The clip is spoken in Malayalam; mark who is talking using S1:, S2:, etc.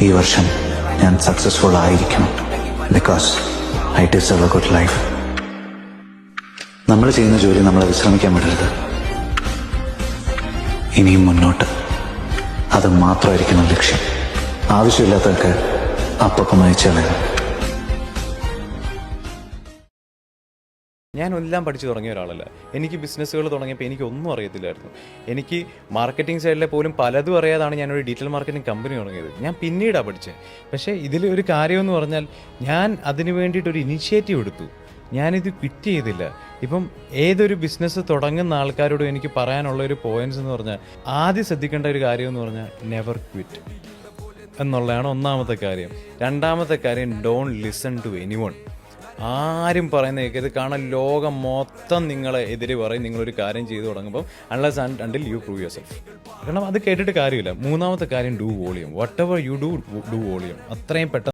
S1: ഈ വർഷം ഞാൻ സക്സസ്ഫുൾ ആയിരിക്കണം. Because I deserve A good life. നമ്മൾ ചെയ്യുന്ന ജോലി നമ്മളെ വിശ്രമിക്കാൻ വിടരുത്. ഇനിയും മുന്നോട്ട് അത് മാത്രമായിരിക്കണം ലക്ഷ്യം. ആവശ്യമില്ലാത്തൊക്കെ അപ്പം അയച്ചളയും.
S2: ഞാൻ എല്ലാം പഠിച്ചു തുടങ്ങിയ ഒരാളല്ല. എനിക്ക് ബിസിനസ്സുകൾ തുടങ്ങിയപ്പോൾ എനിക്കൊന്നും അറിയത്തില്ലായിരുന്നു. എനിക്ക് മാർക്കറ്റിംഗ് സൈഡിലെ പോലും പലതും അറിയാതാണ് ഞാനൊരു ഡിജിറ്റൽ മാർക്കറ്റിംഗ് കമ്പനി തുടങ്ങിയത്. ഞാൻ പിന്നീടാണ് പഠിച്ചത്. പക്ഷേ ഇതിലൊരു കാര്യമെന്ന് പറഞ്ഞാൽ ഞാൻ അതിന് വേണ്ടിയിട്ടൊരു ഇനിഷ്യേറ്റീവ് എടുത്തു. ഞാനിത് ക്വിറ്റ് ചെയ്തില്ല. ഇപ്പം ഏതൊരു ബിസിനസ് തുടങ്ങുന്ന ആൾക്കാരോട് എനിക്ക് പറയാനുള്ള ഒരു പോയിന്റ്സ് എന്ന് പറഞ്ഞാൽ, ആദ്യം ശ്രദ്ധിക്കേണ്ട ഒരു കാര്യം എന്ന് പറഞ്ഞാൽ നെവർ ക്വിറ്റ് എന്നുള്ളതാണ് ഒന്നാമത്തെ കാര്യം. രണ്ടാമത്തെ കാര്യം, ഡോണ്ട് ലിസൺ ടു എനിവൺ. ആരും പറയുന്ന കേൾക്കരുത്. കാരണം ലോകം മൊത്തം നിങ്ങളെ എതിരെ പറയും നിങ്ങളൊരു കാര്യം ചെയ്തു തുടങ്ങുമ്പോൾ, unless and until you prove your self. കാരണം അത് കേട്ടിട്ട് കാര്യമില്ല. മൂന്നാമത്തെ കാര്യം, do volume. What ever you do volume. അത്രയും പെട്ടെന്ന്